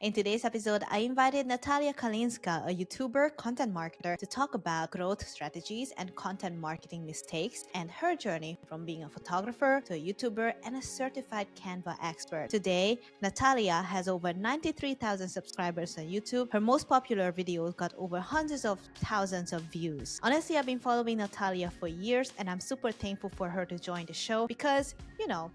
In today's episode, I invited Natalia Kalinska, a YouTuber content marketer, to talk about growth strategies and content marketing mistakes and her journey from being a photographer to a YouTuber and a certified CANVA expert. Today, Natalia has over 93,000 subscribers on YouTube. Her most popular videos got over hundreds of thousands of views. Honestly, I've been following Natalia for years and I'm super thankful for her to join the show because,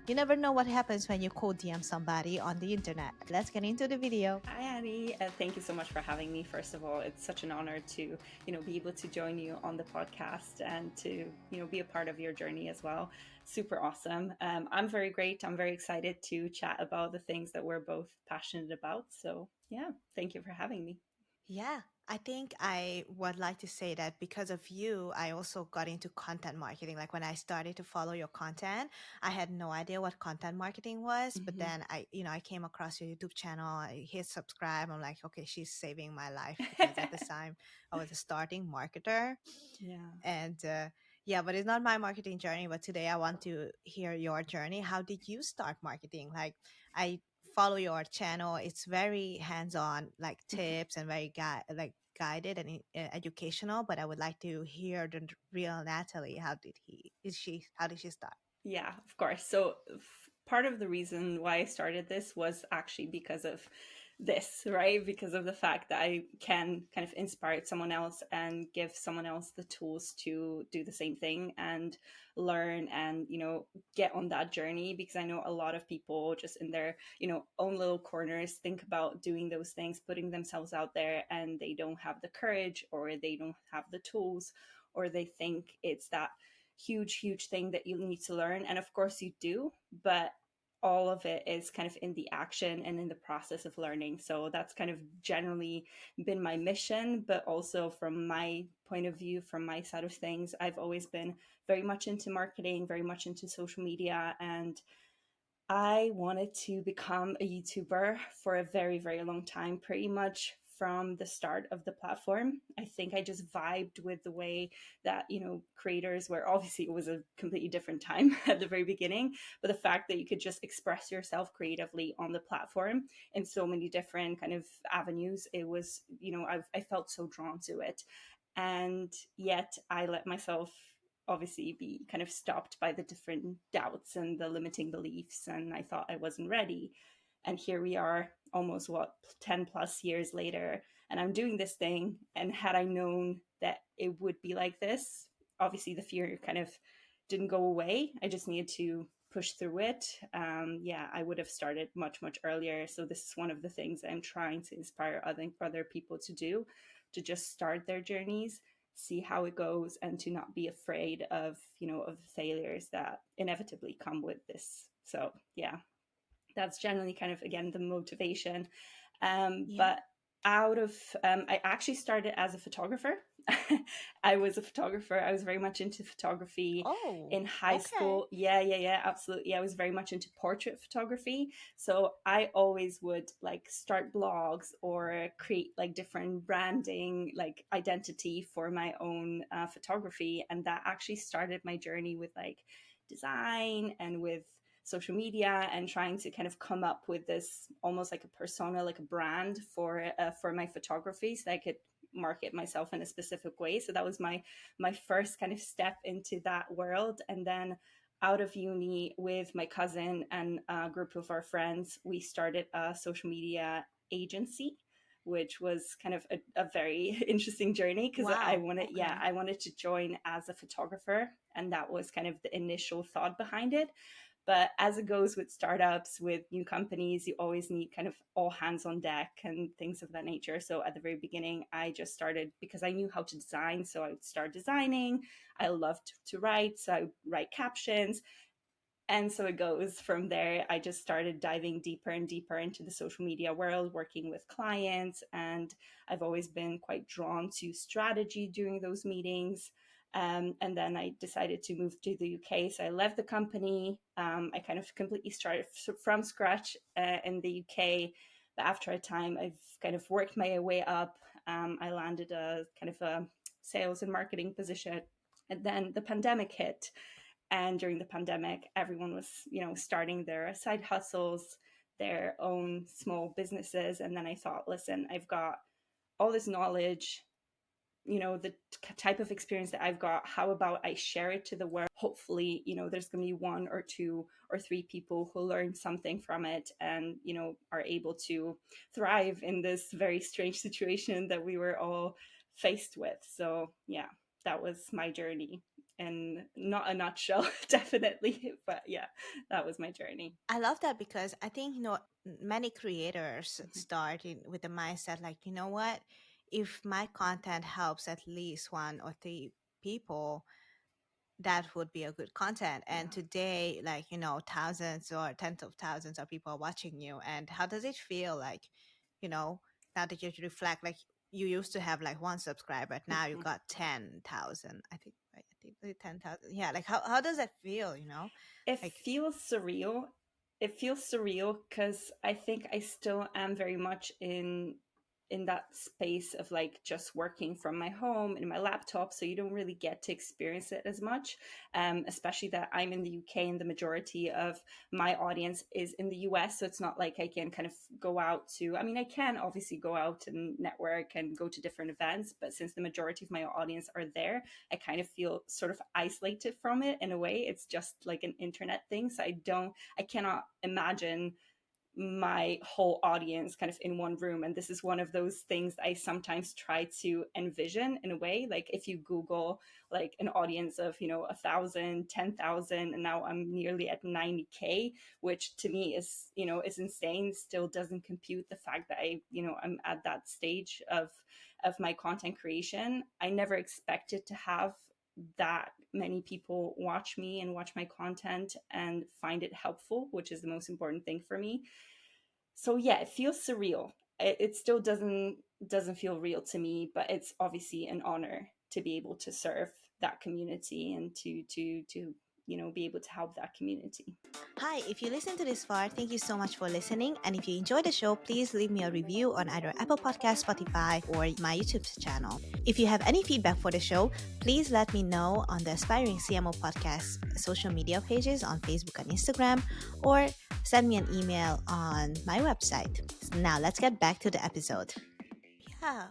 you never know what happens when you code DM somebody on the internet. Let's get into the video. Hi, Annie. Thank you so much for having me. First of all, it's such an honor to, be able to join you on the podcast and to, be a part of your journey as well. Super awesome. I'm very great. I'm very excited to chat about the things that we're both passionate about. So, yeah, thank you for having me. Yeah, I think I would like to say that because of you, I also got into content marketing. Like when I started to follow your content, I had no idea what content marketing was. But Mm-hmm. then I came across your YouTube channel. I hit subscribe. I'm like, okay, she's saving my life because at the time I was a starting marketer. Yeah. And yeah, but it's not my marketing journey. But today I want to hear your journey. How did you start marketing? Like I follow your channel. It's very hands-on, like tips and very guided and educational. But I would like to hear the real Natalie. How did she start? Yeah, of course. So part of the reason why I started this was actually because of this, right? Because of the fact that I can kind of inspire someone else and give someone else the tools to do the same thing and learn and, get on that journey. Because I know a lot of people just in their, own little corners think about doing those things, putting themselves out there, and they don't have the courage or they don't have the tools or they think it's that huge thing that you need to learn, and of course you do, but all of it is kind of in the action and in the process of learning. So that's kind of generally been my mission, but also from my point of view, from my side of things, I've always been very much into marketing, very much into social media, and I wanted to become a YouTuber for a very long time, pretty much from the start of the platform. I think I just vibed with the way that, creators were. Obviously, it was a completely different time at the very beginning, but the fact that you could just express yourself creatively on the platform in so many different kind of avenues, it was, I felt so drawn to it. And yet I let myself obviously be kind of stopped by the different doubts and the limiting beliefs, and I thought I wasn't ready. And here we are, almost 10 plus years later, and I'm doing this thing. And had I known that it would be like this, obviously the fear kind of didn't go away. I just needed to push through it. Yeah, I would have started much earlier. So this is one of the things I'm trying to inspire other people to do, to just start their journeys, see how it goes, and to not be afraid of, of failures that inevitably come with this. So yeah, that's generally kind of, again, the motivation. Yeah. But out of I actually started as a photographer. I was a photographer. I was very much into photography Oh, in high okay. school. Yeah, absolutely. I was very much into portrait photography. So I always would like start blogs or create like different branding, like identity for my own photography. And that actually started my journey with like design and with social media, and trying to kind of come up with this almost like a persona, like a brand for my photography, so I could market myself in a specific way. So that was my first kind of step into that world. And then out of uni, with my cousin and a group of our friends, we started a social media agency, which was kind of a very interesting journey, because I Wow. wanted, yeah, Okay. I wanted to join as a photographer, and that was kind of the initial thought behind it. But as it goes with startups, with new companies, you always need kind of all hands on deck and things of that nature. So at the very beginning, I just started because I knew how to design. So I would start designing. I loved to write. So I would write captions. And so it goes from there. I just started diving deeper and deeper into the social media world, working with clients. And I've always been quite drawn to strategy during those meetings. And then I decided to move to the UK. So I left the company. I kind of completely started from scratch in the UK. But after a time, I've kind of worked my way up. I landed a kind of a sales and marketing position. And then the pandemic hit, and during the pandemic, everyone was, starting their side hustles. their own small businesses. And then I thought, listen, I've got all this knowledge, the type of experience that I've got. How about I share it to the world? Hopefully, there's going to be one or two or three people who learn something from it and, are able to thrive in this very strange situation that we were all faced with. So, yeah, that was my journey. And not a nutshell, definitely, but yeah, that was my journey. I love that because I think, many creators Mhm. start with the mindset like, you know what? If my content helps at least one or three people, that would be a good content. And Yeah. today, like, thousands or tens of thousands of people are watching you. And how does it feel like, you know, now that you reflect, like you used to have like one subscriber, now you Mhm. got 10,000, I think, right? I think 10,000. Yeah. Like, how does that feel, It Like, feels surreal. It feels surreal because I think I still am very much in that space of like just working from my home and my laptop, so you don't really get to experience it as much, especially that I'm in the UK and the majority of my audience is in the US, so it's not like I can kind of go out to, I mean, I can obviously go out and network and go to different events, but since the majority of my audience are there, I kind of feel sort of isolated from it in a way. It's just like an internet thing, so I cannot imagine my whole audience kind of in one room. And this is one of those things I sometimes try to envision in a way. Like if you Google like an audience of, 1,000, 10,000, and now I'm nearly at 90K, which to me is insane. Still doesn't compute the fact that I'm at that stage of my content creation. I never expected to have that many people watch me and watch my content and find it helpful, which is the most important thing for me. So yeah, it feels surreal. It still doesn't feel real to me, but it's obviously an honor to be able to serve that community and to be able to help that community. hi, if you listen to this far, thank you so much for listening. And if you enjoyed the show, please leave me a review on either Apple Podcast, Spotify, or my YouTube channel. If you have any feedback for the show, please let me know on the Aspiring CMO Podcast social media pages on Facebook and Instagram, or send me an email on my website. Now, let's get back to the episode. Yeah.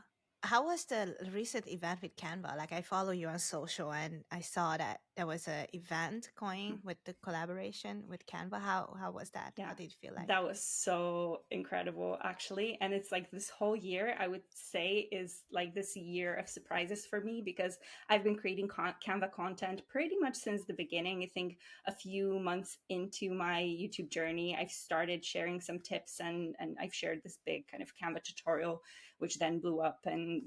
How was the recent event with Canva? Like I follow you on social and I saw that there was a event going with the collaboration with Canva. How was that? Yeah, How did it feel like? that was so incredible, actually. And it's like this whole year, I would say, is like this year of surprises for me because I've been creating Canva content pretty much since the beginning. I think a few months into my YouTube journey, I've started sharing some tips, and I've shared this big kind of Canva tutorial, which then blew up. And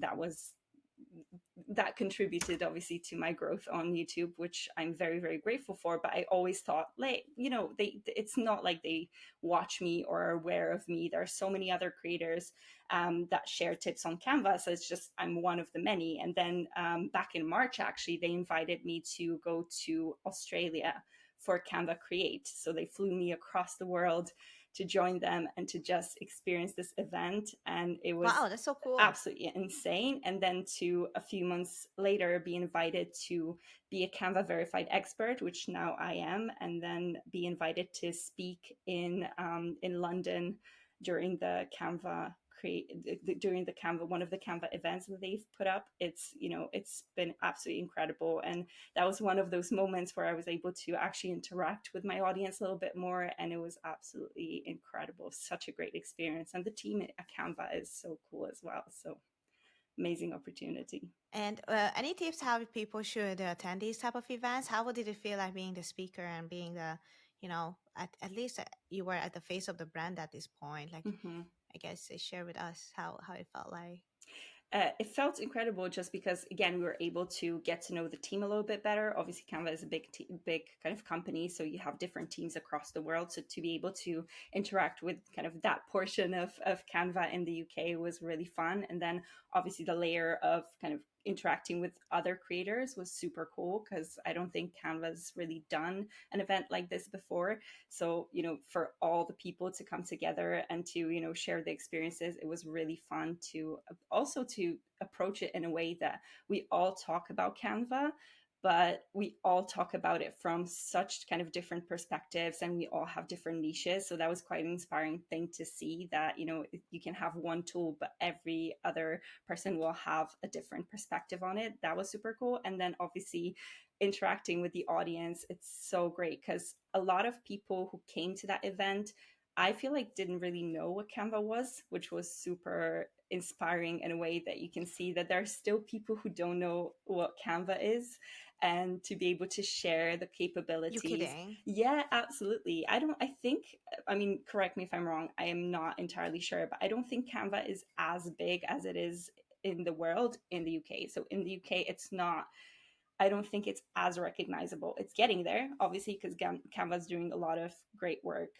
that contributed obviously to my growth on YouTube, which I'm very, very grateful for. But I always thought, like, it's not like they watch me or are aware of me. There are so many other creators that share tips on Canva. So it's just, I'm one of the many. And then back in March, actually, they invited me to go to Australia for Canva Create. So they flew me across the world to join them and to just experience this event. And it was Wow, that's so cool. absolutely insane. And then to a few months later be invited to be a Canva verified expert, which now I am, and then be invited to speak in London during the Canva during the Canva, one of the Canva events that they've put up. It's been absolutely incredible. And that was one of those moments where I was able to actually interact with my audience a little bit more, and it was absolutely incredible. Such a great experience, and the team at Canva is so cool as well. So amazing opportunity. And any tips how people should attend these type of events? How did it feel like being the speaker and being the, at least you were at the face of the brand at this point? Like, Mm-hmm. I guess share with us how it felt like. It felt incredible just because, again, we were able to get to know the team a little bit better. Obviously, Canva is a big kind of company, so you have different teams across the world. So to be able to interact with kind of that portion of Canva in the UK was really fun. And then obviously the layer of kind of interacting with other creators was super cool because I don't think Canva's really done an event like this before. So, for all the people to come together and to, share the experiences, it was really fun to also to approach it in a way that we all talk about Canva, but we all talk about it from such kind of different perspectives, and we all have different niches. So that was quite an inspiring thing to see, that you can have one tool but every other person will have a different perspective on it. That was super cool. And then obviously interacting with the audience, it's so great because a lot of people who came to that event, I feel like, didn't really know what Canva was, which was super inspiring in a way that you can see that there are still people who don't know what Canva is, and to be able to share the You capabilities. kidding? Yeah, absolutely. I think, I mean, correct me if I'm wrong, I am not entirely sure, but I don't think Canva is as big as it is in the world in the UK. So in the UK, it's not, I don't think it's as recognizable. It's getting there, obviously, because Canva's doing a lot of great work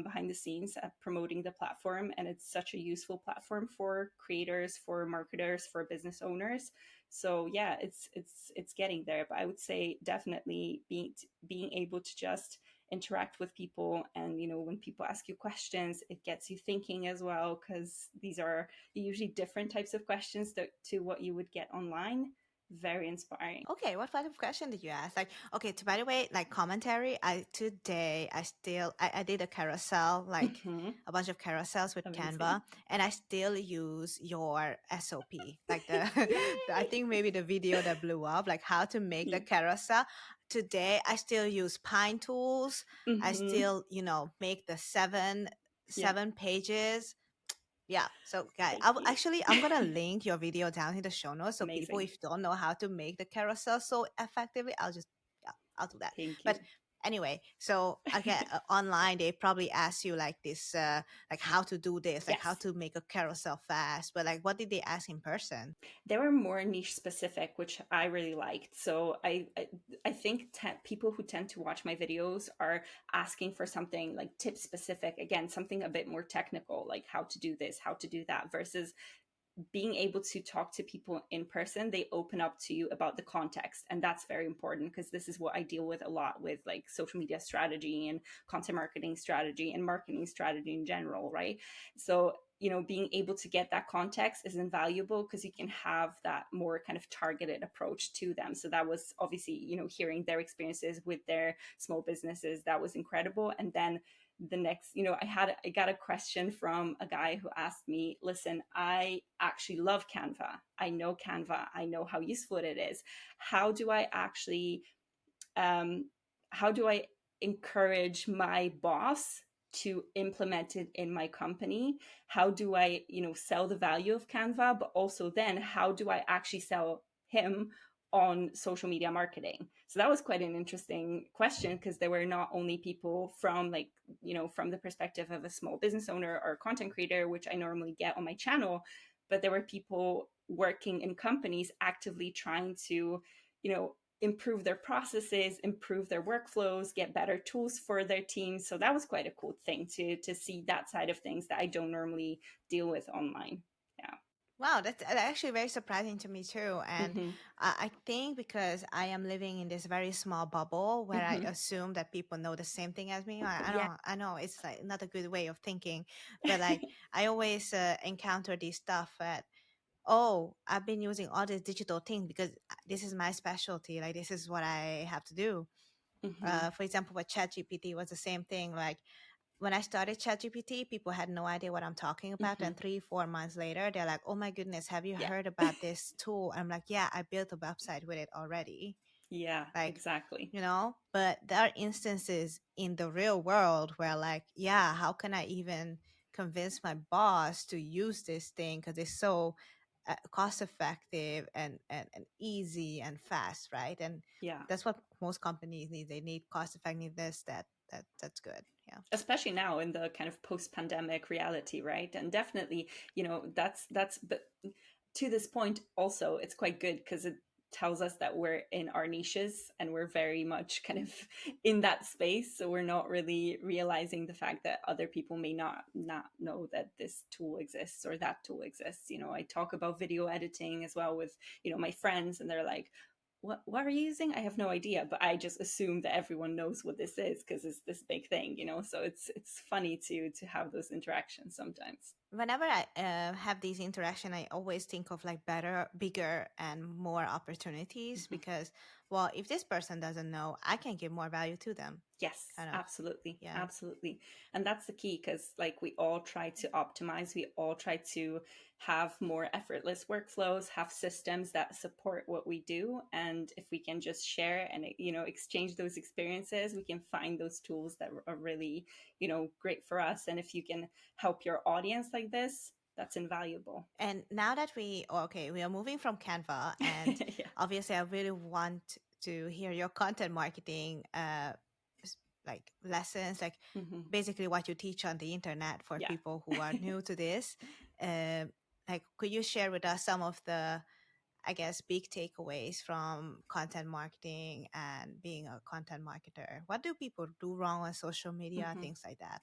behind the scenes at promoting the platform, and it's such a useful platform for creators, for marketers, for business owners. So yeah, it's getting there. But I would say definitely being able to just interact with people, and when people ask you questions, it gets you thinking as well, because these are usually different types of questions to what you would get online. Very inspiring. Okay, what type of question did you ask? Like, okay, by the way, like commentary, I did a carousel, like Hmm. a bunch of carousels with Amazing. Canva, and I still use your SOP, like the, I Yay! think maybe the video that blew up, like how to make the Yeah. carousel. Today, I still use Pine Tools. I Hmm. still, make the Yeah. seven pages. Yeah. So, guys, Thank you. I'm gonna link your video down in the show notes. So, people, Amazing. if you don't know how to make the carousel so effectively, yeah, I'll do that. Thank But you. anyway, so again, online they probably ask you like this, like how to do this, like how Yes. to make a carousel fast. But like, what did they ask in person? They were more niche specific, which I really liked. So I think people who tend to watch my videos are asking for something like tip specific, again, something a bit more technical, like how to do this, how to do that, versus being able to talk to people in person. They open up to you about the context, and that's very important, because this is what I deal with a lot with, like social media strategy and content marketing strategy and marketing strategy in general, right? So being able to get that context is invaluable, because you can have that more kind of targeted approach to them. So that was obviously, hearing their experiences with their small businesses, that was incredible. And then the next, I got a question from a guy who asked me, listen, I actually love Canva, I know Canva, I know how useful it is. How do I actually how do I encourage my boss to implement it in my company? How do I, sell the value of Canva, but also then how do I actually sell him on social media marketing? So that was quite an interesting question, because there were not only people from, like, from the perspective of a small business owner or content creator, which I normally get on my channel, but there were people working in companies actively trying to, improve their processes, improve their workflows, get better tools for their teams. So that was quite a cool thing to see that side of things that I don't normally deal with online. Yeah. Wow, that's actually very surprising to me too. And Mm-hmm. I think because I am living in this very small bubble where I Mm-hmm. assume that people know the same thing as me. Yeah. I know it's like not a good way of thinking, but like I always encounter these stuff that, oh, I've been using all these digital things because this is my specialty. Like this is what I have to do. Mm-hmm. For example, with ChatGPT was the same thing. Like when I started ChatGPT, people had no idea what I'm talking about. Mm-hmm. And 3, 4 months later, they're like, oh my goodness, have you Yeah. heard about this tool? I'm like, yeah, I built a website with it already. Yeah, Like, exactly. but there are instances in the real world where, like, yeah, how can I even convince my boss to use this thing? Because it's so cost effective and easy and fast, right? And Yeah. that's what most companies need. They need cost effectiveness. That's good. Yeah. Especially now in the kind of post-pandemic reality, right? And definitely, that's but to this point also, it's quite good, because it tells us that we're in our niches and we're very much kind of in that space, so we're not really realizing the fact that other people may not know that this tool exists or that tool exists. I talk about video editing as well with, my friends, and they're like, what are you using? I have no idea, but I just assume that everyone knows what this is, because it's this big thing. So it's funny to have those interactions sometimes. Whenever I have these interaction, I always think of like better, bigger, and more opportunities Mhm. because, well, if this person doesn't know, I can give more value to them. Yes, Kind of, absolutely. yeah. Absolutely. And that's the key because, like, we all try to optimize, we all try to have more effortless workflows, have systems that support what we do. And if we can just share and, exchange those experiences, we can find those tools that are really, great for us. And if you can help your audience like this, that's invaluable. And now that okay, we are moving from Canva, and Yeah. obviously, I really want to hear your content marketing, like lessons, like Hmm. basically what you teach on the internet for Yeah. people who are new to this. Um, like, could you share with us some of the, I guess, big takeaways from content marketing and being a content marketer? What do people do wrong on social media? Hmm. Things like that.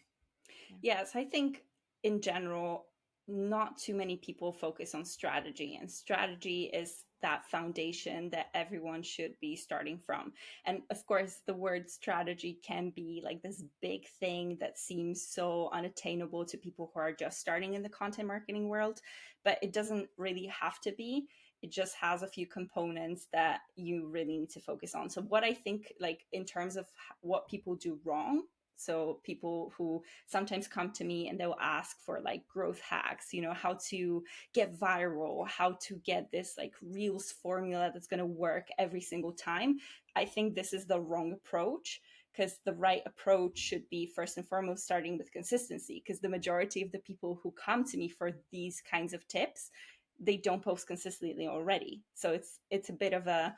Yeah. Yes, I think in general, not too many people focus on strategy, and strategy is that foundation that everyone should be starting from. And of course, the word strategy can be like this big thing that seems so unattainable to people who are just starting in the content marketing world, but it doesn't really have to be. It just has a few components that you really need to focus on. So, what I think, like, in terms of what people do wrong, so people who sometimes come to me and they'll ask for like growth hacks, how to get viral, how to get this like reels formula that's going to work every single time. I think this is the wrong approach, because the right approach should be first and foremost starting with consistency, because the majority of the people who come to me for these kinds of tips, they don't post consistently already. So it's a bit of a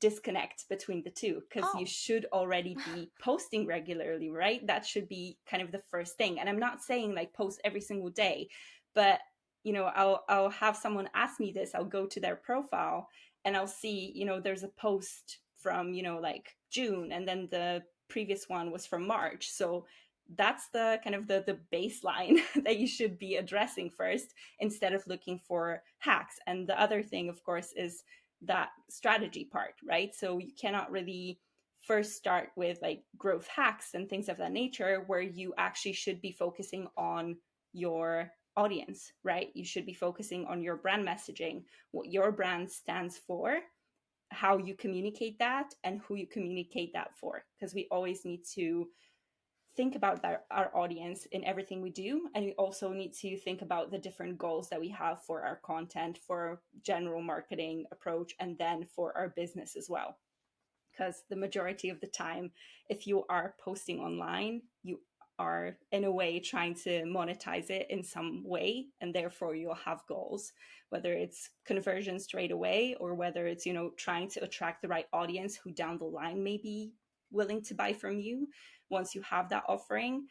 disconnect between the two, because you Oh, should already be posting regularly, right? That should be kind of the first thing. And I'm not saying like post every single day, but I'll have someone ask me this. I'll go to their profile and I'll see, there's a post from, like June, and then the previous one was from March. So that's the kind of the baseline that you should be addressing first, instead of looking for hacks. And the other thing, of course, is that strategy part, right? So you cannot really first start with like growth hacks and things of that nature, where you actually should be focusing on your audience, right? You should be focusing on your brand messaging, what your brand stands for, how you communicate that, and who you communicate that for. Because we always need to think about our audience in everything we do, and we also need to think about the different goals that we have for our content, for general marketing approach, and then for our business as well. Because the majority of the time, if you are posting online, you are in a way trying to monetize it in some way, and therefore you'll have goals, whether it's conversion straight away, or whether it's trying to attract the right audience who down the line may be willing to buy from you once you have that offering.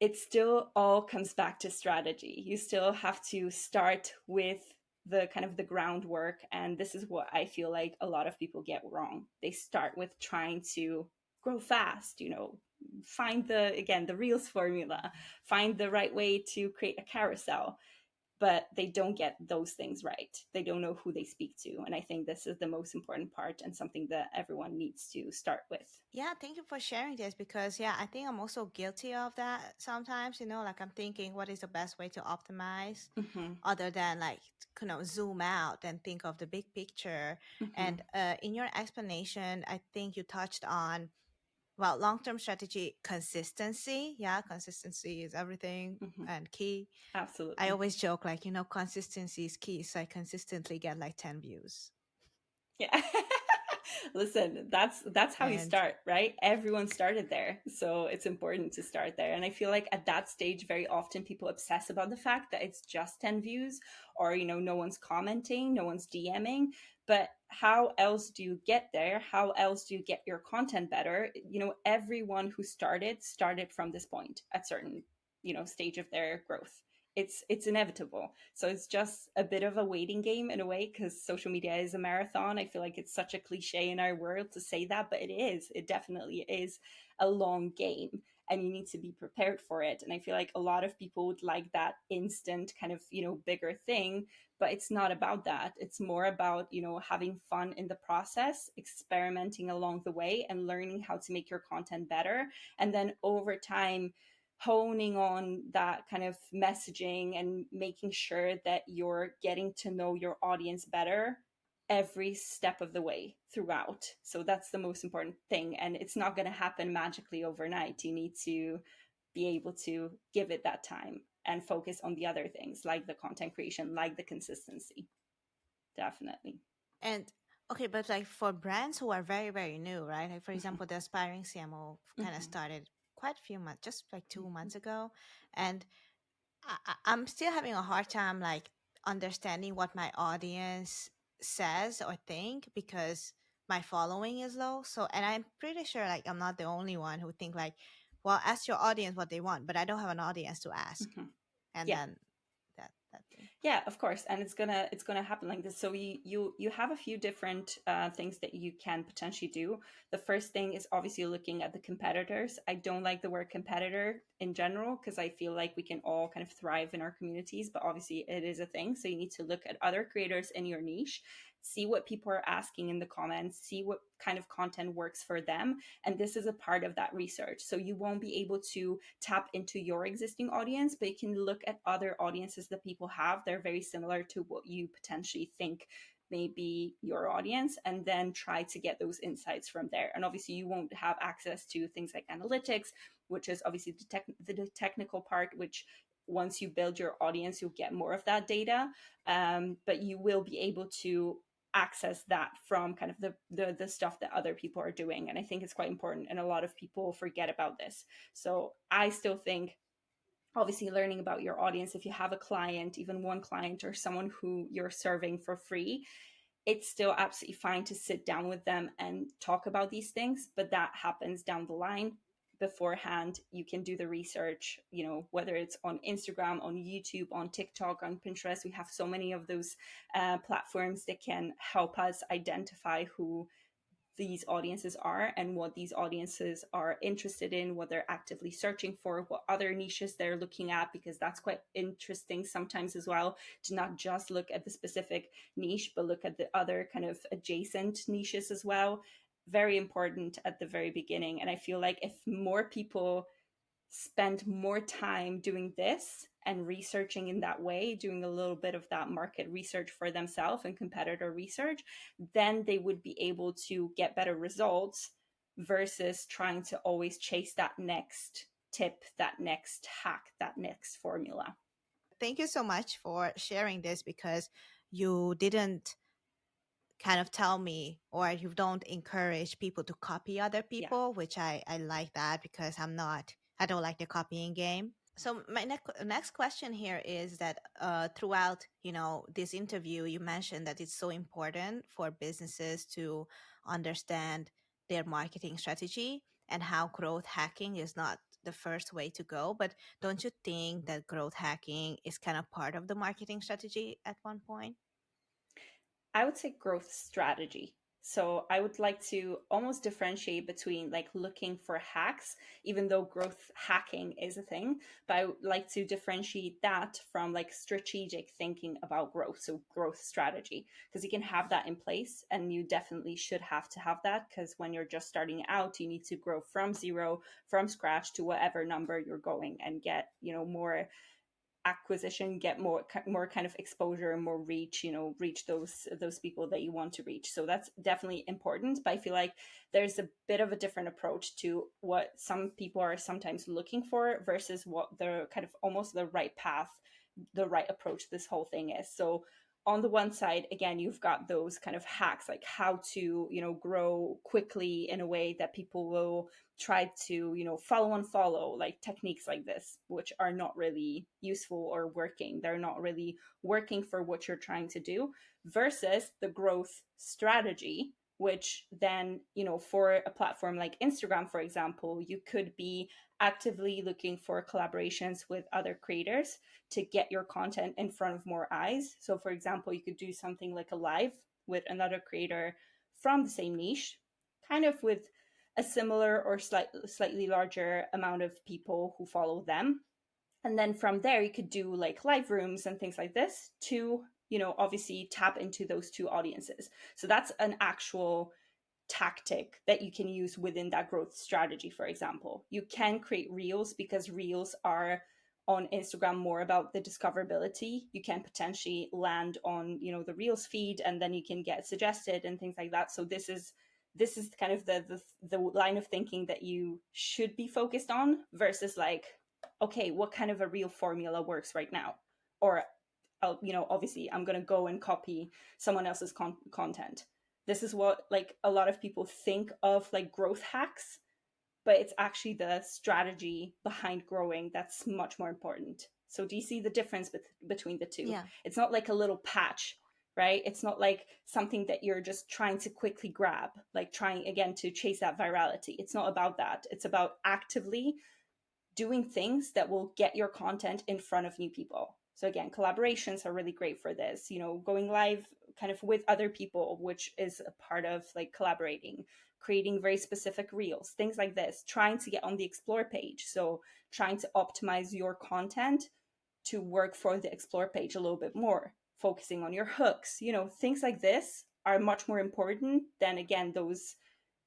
It still all comes back to strategy. You still have to start with the kind of the groundwork. And this is what I feel like a lot of people get wrong. They start with trying to grow fast, find the reels formula, find the right way to create a carousel, but they don't get those things right. They don't know who they speak to. And I think this is the most important part, and something that everyone needs to start with. yeah, thank you for sharing this because, yeah, I think I'm also guilty of that sometimes, like I'm thinking, what is the best way to optimize Hmm. other than like, zoom out and think of the big picture. Hmm. And in your explanation, I think you touched on, well, long-term strategy, consistency. Yeah, consistency is everything Hmm. and key. I Absolutely. always joke like, consistency is key. So I consistently get like 10 views. Yeah. Listen, that's how you And start, right? Everyone started there. So it's important to start there. And I feel like at that stage, very often people obsess about the fact that it's just 10 views, or, no one's commenting, no one's DMing. But how else do you get there? How else do you get your content better? Everyone who started from this point at certain, stage of their growth. It's inevitable. So it's just a bit of a waiting game in a way, because social media is a marathon. I feel like it's such a cliche in our world to say that, but it definitely is a long game, and you need to be prepared for it. And I feel like a lot of people would like that instant kind of bigger thing, but it's not about that. It's more about having fun in the process, experimenting along the way, and learning how to make your content better. And then over time, honing on that kind of messaging and making sure that you're getting to know your audience better every step of the way throughout. So that's the most important thing. And it's not going to happen magically overnight. You need to be able to give it that time and focus on the other things like the content creation, like the consistency. Definitely. And okay, but like for brands who are very, very new, right? Like for Mm-hmm. example, the aspiring CMO kind of Mm-hmm. started quite a few months, just like two Mm-hmm. months ago. And I'm still having a hard time like understanding what my audience says or think because my following is low. So, and I'm pretty sure like I'm not the only one who think like, well, ask your audience what they want, but I don't have an audience to ask. Mm-hmm. And Yeah. then that thing. Yeah, of course, and it's gonna happen like this. So you have a few different things that you can potentially do. The first thing is obviously looking at the competitors. I don't like the word competitor in general because I feel like we can all kind of thrive in our communities, but obviously it is a thing. So you need to look at other creators in your niche, see what people are asking in the comments, see what kind of content works for them, and this is a part of that research. So you won't be able to tap into your existing audience, but you can look at other audiences that people have. They're very similar to what you potentially think may be your audience, and then try to get those insights from there. And obviously you won't have access to things like analytics, which is obviously the technical part, which once you build your audience, you'll get more of that data. But you will be able to access that from kind of the stuff that other people are doing. And I think it's quite important, and a lot of people forget about this. So I still think obviously learning about your audience, if you have a client, even one client or someone who you're serving for free, it's still absolutely fine to sit down with them and talk about these things, but that happens down the line. Beforehand, you can do the research, whether it's on Instagram, on YouTube, on TikTok, on Pinterest. We have so many of those platforms that can help us identify who these audiences are and what these audiences are interested in, what they're actively searching for, what other niches they're looking at, because that's quite interesting sometimes as well, to not just look at the specific niche, but look at the other kind of adjacent niches as well. Very important at the very beginning. And I feel like if more people spend more time doing this and researching in that way, doing a little bit of that market research for themselves and competitor research, then they would be able to get better results versus trying to always chase that next tip, that next hack, that next formula. Thank you so much for sharing this because you didn't kind of tell me or you don't encourage people to copy other Yeah. people, which I like that because I don't like the copying game. So my next question here is that throughout this interview you mentioned that it's so important for businesses to understand their marketing strategy and how growth hacking is not the first way to go, but don't you think that growth hacking is kind of part of the marketing strategy at one point? I would say growth strategy. So I would like to almost differentiate between like looking for hacks, even though growth hacking is a thing, but I would like to differentiate that from like strategic thinking about growth. So growth strategy, because you can have that in place and you definitely should have to have that because when you're just starting out, you need to grow from zero, from scratch to whatever number you're going and get, more acquisition, get more kind of exposure and more reach, reach those people that you want to reach. So that's definitely important, but I feel like there's a bit of a different approach to what some people are sometimes looking for versus what the kind of almost the right path, the right approach this whole thing is. So on the one side, again, you've got those kind of hacks, like how to, grow quickly in a way that people will try to, follow and follow, like techniques like this, which are not really useful or working. They're not really working for what you're trying to do, versus the growth strategy, which then, for a platform like Instagram, for example, you could be actively looking for collaborations with other creators to get your content in front of more eyes. So, for example, you could do something like a live with another creator from the same niche, kind of with a similar or slightly larger amount of people who follow them. And then from there, you could do like live rooms and things like this to, obviously tap into those two audiences. So that's an actual tactic that you can use within that growth strategy. For example, you can create reels because reels are on Instagram more about the discoverability. You can potentially land on, you know, the reels feed, and then you can get suggested and things like that. So this is kind of the line of thinking that you should be focused on, versus like, okay, what kind of a real formula works right now? Or you know, obviously I'm going to go and copy someone else's content. This is what like a lot of people think of like growth hacks, but it's actually the strategy behind growing that's much more important. So do you see the difference between the two? Yeah. It's not like a little patch, right? It's not like something that you're just trying to quickly grab, like trying again to chase that virality. It's not about that. It's about actively doing things that will get your content in front of new people. So again, collaborations are really great for this, you know, going live kind of with other people, which is a part of like collaborating, creating very specific reels, things like this, trying to get on the explore page. So trying to optimize your content to work for the explore page a little bit more, focusing on your hooks, you know, things like this are much more important than again those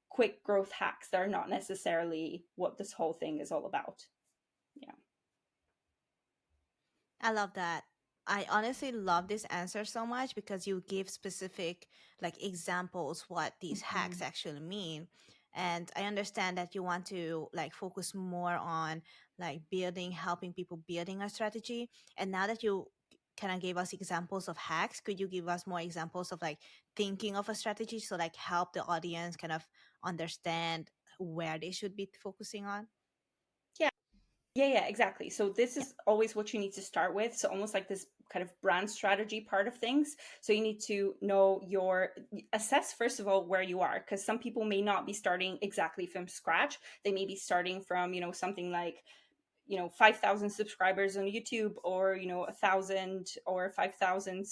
quick growth hacks that are not necessarily what this whole thing is all about. Yeah. I love that. I honestly love this answer so much because you give specific like examples what these hacks Mhm. actually mean. And I understand that you want to like focus more on like building, helping people building a strategy. And now that you kind of gave us examples of hacks, could you give us more examples of like thinking of a strategy so like help the audience kind of understand where they should be focusing on? Yeah. Yeah, exactly. So this Yeah. is always what you need to start with. So almost like this kind of brand strategy part of things. So you need to know your assess first of all where you are, because some people may not be starting exactly from scratch. They may be starting from, you know, something like, you know, 5,000 subscribers on YouTube, or you know, 1,000 or 5,000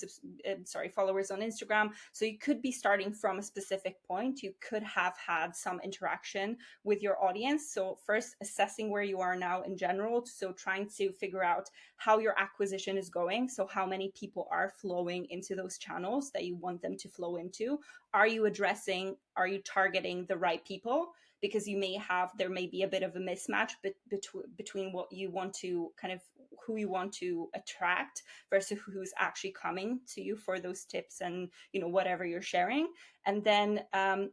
sorry, followers on Instagram. So you could be starting from a specific point. You could have had some interaction with your audience. So first assessing where you are now in general, so trying to figure out how your acquisition is going, so how many people are flowing into those channels that you want them to flow into. Are you addressing, are you targeting the right people? Because you may have, there may be a bit of a mismatch between what you want to kind of, who you want to attract versus who's actually coming to you for those tips and, you know, whatever you're sharing. And then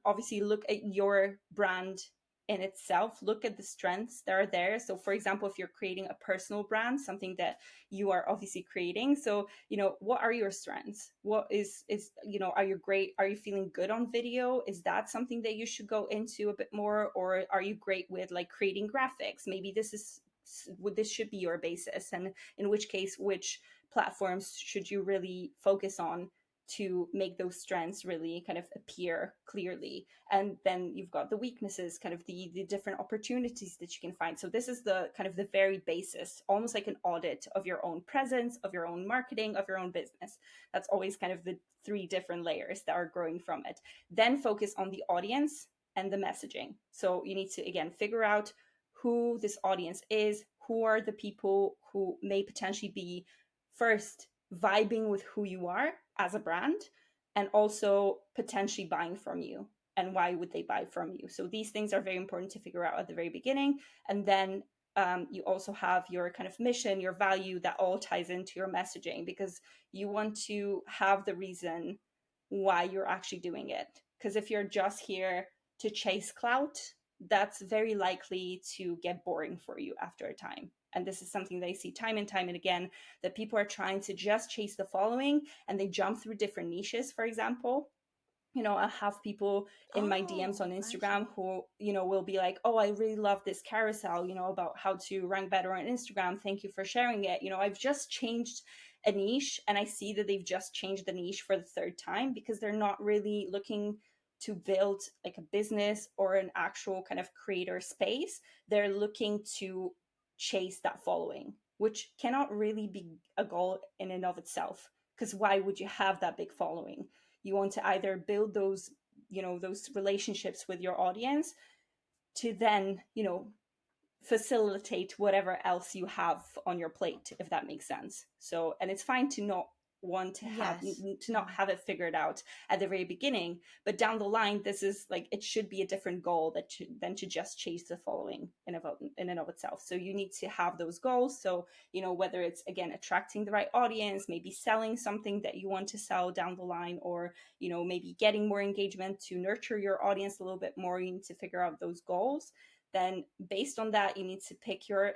obviously look at your brand in itself, look at the strengths that are there. So for example, if you're creating a personal brand, something that you are obviously creating, so you know, what are your strengths? What is you know, are you great, are you feeling good on video? Is that something that you should go into a bit more? Or are you great with like creating graphics? Maybe this should be your basis, and in which case, which platforms should you really focus on to make those strengths really kind of appear clearly? And then you've got the weaknesses, kind of the different opportunities that you can find. So this is the kind of the very basis, almost like an audit of your own presence, of your own marketing, of your own business. That's always kind of the three different layers that are growing from it. Then focus on the audience and the messaging. So you need to again figure out who this audience is, who are the people who may potentially be first vibing with who you are as a brand, and also potentially buying from you, and why would they buy from you. So these things are very important to figure out at the very beginning. And then you also have your kind of mission, your value, that all ties into your messaging, because you want to have the reason why you're actually doing it. Because if you're just here to chase clout, that's very likely to get boring for you after a time. And this is something that I see time and time and again, that people are trying to just chase the following, and they jump through different niches. For example, you know, I have people in my DMs on Oh, I Instagram see. who, you know, will be like, oh, I really love this carousel, you know, about how to rank better on Instagram. Thank you for sharing it. You know, I've just changed a niche, and I see that they've just changed the niche for the third time, because they're not really looking to build like a business or an actual kind of creator space. They're looking to chase that following, which cannot really be a goal in and of itself. Because why would you have that big following? You want to either build those, you know, those relationships with your audience to then, you know, facilitate whatever else you have on your plate, if that makes sense. So, and it's fine to not want to have Yes. to not have it figured out at the very beginning, but down the line this is like it should be a different goal than to just chase the following in and of itself. So you need to have those goals. So whether it's again attracting the right audience, maybe selling something that you want to sell down the line, or maybe getting more engagement to nurture your audience a little bit more, you need to figure out those goals. Then based on that, you need to pick your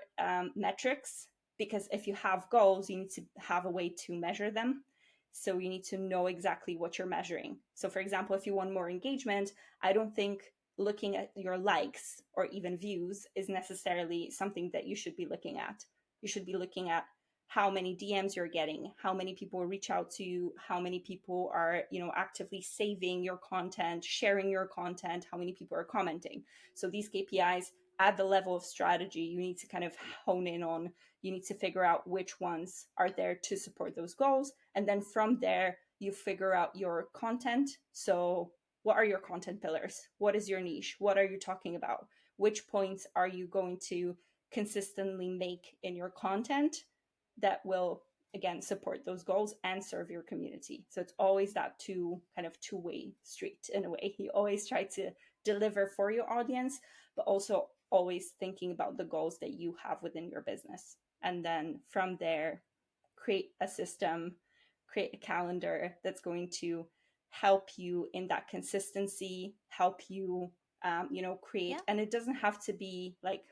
metrics, because if you have goals, you need to have a way to measure them. So you need to know exactly what you're measuring. So for example, if you want more engagement, I don't think looking at your likes or even views is necessarily something that you should be looking at. You should be looking at how many DMs you're getting, how many people reach out to you, how many people are, actively saving your content, sharing your content, how many people are commenting. So these KPIs at the level of strategy, you need to kind of hone in on. You need to figure out which ones are there to support those goals. And then from there, you figure out your content. So what are your content pillars? What is your niche? What are you talking about? Which points are you going to consistently make in your content that will again support those goals and serve your community? So it's always that two-way street in a way. You always try to deliver for your audience, but also always thinking about the goals that you have within your business. And then from there, create a system, create a calendar that's going to help you in that consistency, help you create. Yeah. And it doesn't have to be like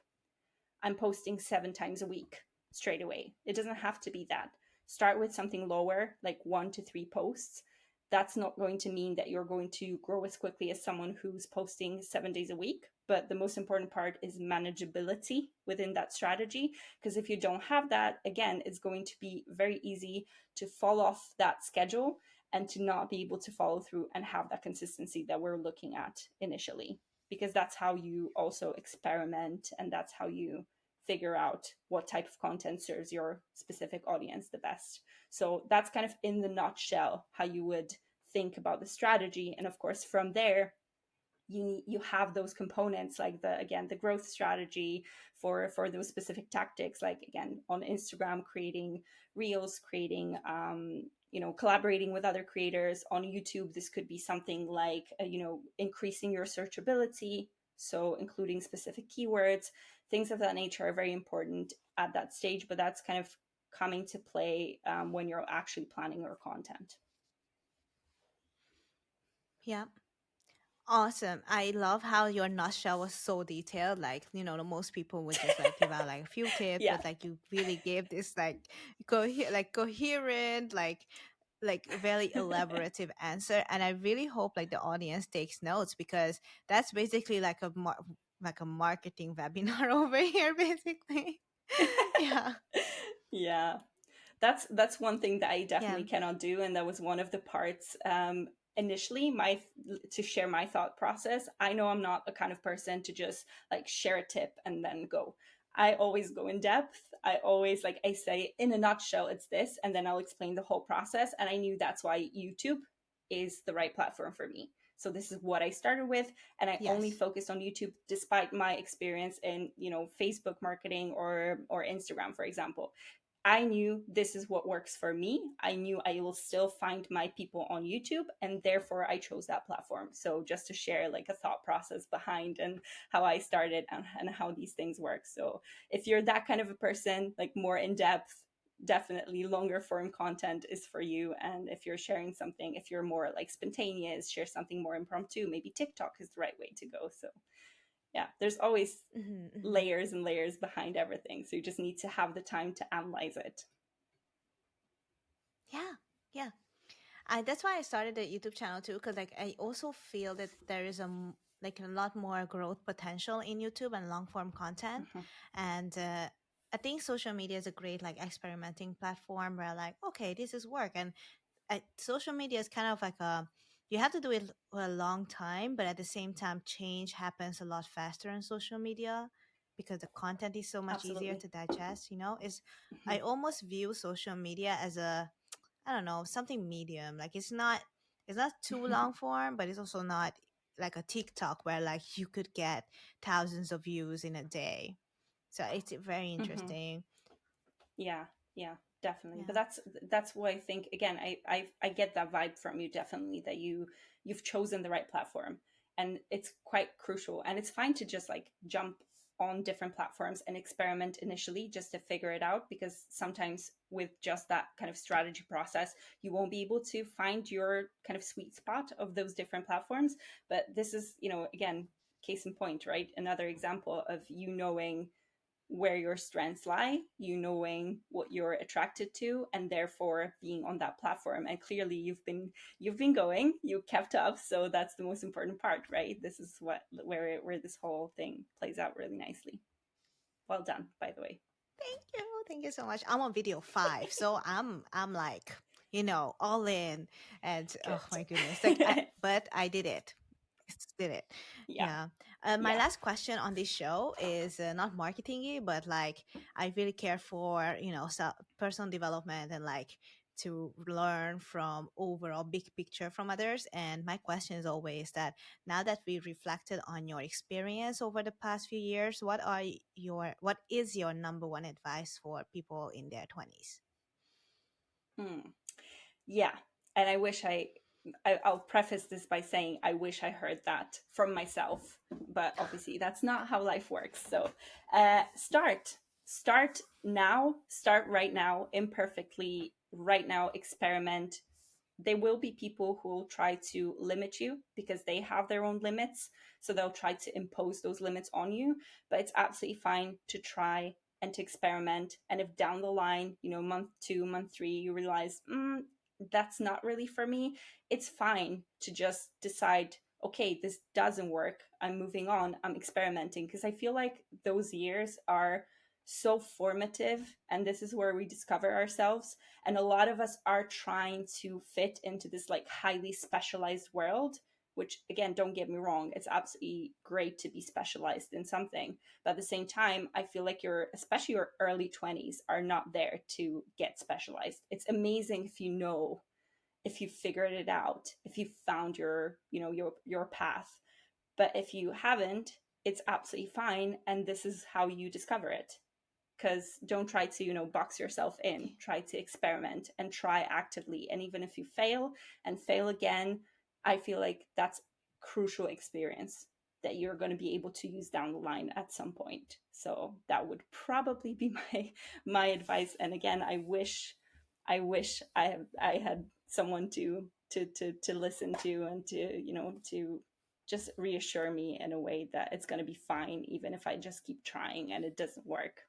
I'm posting 7 times a week straight away. It doesn't have to be that. Start with something lower, like 1 to 3 posts. That's not going to mean that you're going to grow as quickly as someone who's posting 7 days a week. But the most important part is manageability within that strategy. Because if you don't have that, again, it's going to be very easy to fall off that schedule and to not be able to follow through and have that consistency that we're looking at initially. Because that's how you also experiment, and that's how you figure out what type of content serves your specific audience the best. So that's kind of in the nutshell how you would think about the strategy. And of course, from there, you have those components like the growth strategy for those specific tactics, like again on Instagram, creating reels, creating collaborating with other creators. On YouTube, this could be something like increasing your searchability, so including specific keywords. Things of that nature are very important at that stage, but that's kind of coming to play when you're actually planning your content. Yeah. Awesome. I love how your nutshell was so detailed. Like, most people would just like give out like a few tips, Yeah. but like you really gave this like coherent, like very elaborative answer. And I really hope like the audience takes notes, because that's basically like like a marketing webinar over here, basically. Yeah. Yeah, that's one thing that I Yeah. definitely cannot do, and that was one of the parts initially my to share my thought process. I know I'm not the kind of person to just like share a tip and then go. I always go in depth. I always, like I say, in a nutshell, it's this, and then I'll explain the whole process. And I knew that's why YouTube is the right platform for me. So this is what I started with, and I only Yes. focused on YouTube despite my experience in Facebook marketing or Instagram, for example. I knew this is what works for me. I knew I will still find my people on YouTube, and therefore I chose that platform. So just to share like a thought process behind and how I started and how these things work. So if you're that kind of a person, like more in depth, definitely longer form content is for you. And if you're sharing something, if you're more like spontaneous, share something more impromptu, maybe TikTok is the right way to go. So yeah, there's always Hmm. Hmm. layers and layers behind everything. So you just need to have the time to analyze it. Yeah. Yeah. That's why I started a YouTube channel too, because like I also feel that there is like a lot more growth potential in YouTube and long form content, Mhm. and I think social media is a great like experimenting platform where like okay, this is work. And social media is kind of like you have to do it for a long time, but at the same time change happens a lot faster on social media because the content is so much easier Absolutely. to digest. Is Mhm. I almost view social media as a, I don't know, something medium. Like it's not too long form, but it's also not like a TikTok where like you could get thousands of views in a day. So it's very Mhm. interesting. Yeah, yeah. definitely. But Yeah. that's what I think. Again, I get that vibe from you, definitely, that you've chosen the right platform, and it's quite crucial. And it's fine to just like jump on different platforms and experiment initially just to figure it out, because sometimes with just that kind of strategy process you won't be able to find your kind of sweet spot of those different platforms. But this is, again, case in point, right? Another example of you knowing where your strengths lie, you knowing what you're attracted to, and therefore being on that platform. And clearly you've been going, you kept up, so that's the most important part, right? This is where this whole thing plays out really nicely. Well done, by the way. Thank you. Thank you so much. I'm on video 5, so I'm like, all in. And oh my goodness. Like Good. but I did it. Just did it. Yeah. Yeah. My Yeah. last question on this show is not marketingy, but like I really care for, personal development and like to learn from overall big picture from others. And my question is always that now that we reflected on your experience over the past few years, what is your number one advice for people in their 20s? Hmm. Yeah. And I'll preface this by saying I wish I heard that from myself, but obviously that's not how life works. So start now, start right now, imperfectly, right now, experiment. There will be people who will try to limit you because they have their own limits. So they'll try to impose those limits on you. But it's absolutely fine to try and to experiment. And if down the line, month 2, month 3, you realize, that's not really for me, it's fine to just decide, okay, this doesn't work. I'm moving on. I'm experimenting. Because I feel like those years are so formative. And this is where we discover ourselves, and a lot of us are trying to fit into this like highly specialized world, which again, don't get me wrong, it's absolutely great to be specialized in something. But at the same time, I feel like especially your early 20s are not there to get specialized. It's amazing if you figured it out, if you found your path. But if you haven't, it's absolutely fine. And this is how you discover it. Because don't try to box yourself in, try to experiment and try actively. And even if you fail and fail again, I feel like that's crucial experience that you're going to be able to use down the line at some point. So that would probably be my advice. And again, I had someone to listen to, and to just reassure me in a way that it's going to be fine even if I just keep trying and it doesn't work.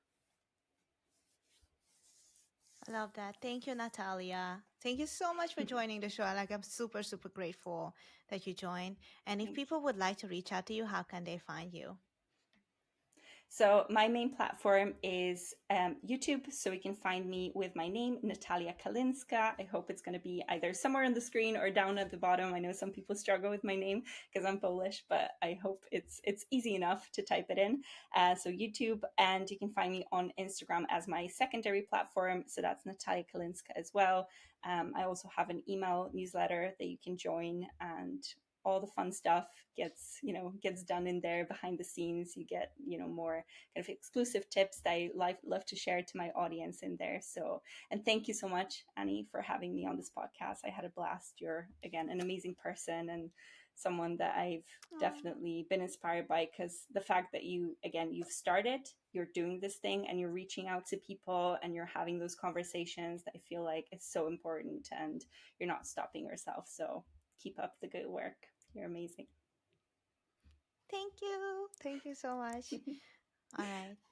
I love that. Thank you, Natalia. Thank you so much for joining the show. Like, I'm super, super grateful that you joined. And if Thank people would like to reach out to you, how can they find you? So my main platform is YouTube. So you can find me with my name, Natalia Kalinska. I hope it's going to be either somewhere on the screen or down at the bottom. I know some people struggle with my name because I'm Polish, but I hope it's easy enough to type it in. So YouTube, and you can find me on Instagram as my secondary platform. So that's Natalia Kalinska as well. I also have an email newsletter that you can join, and all the fun stuff gets done in there behind the scenes. You get more kind of exclusive tips that I love to share to my audience in there. So, and thank you so much, Annie, for having me on this podcast. I had a blast. You're again an amazing person and someone that I've Oh, definitely been inspired by, because the fact that you've started, you're doing this thing and you're reaching out to people and you're having those conversations that I feel like is so important, and you're not stopping yourself. So keep up the good work. You're amazing. thank you. Thank you so much. All right.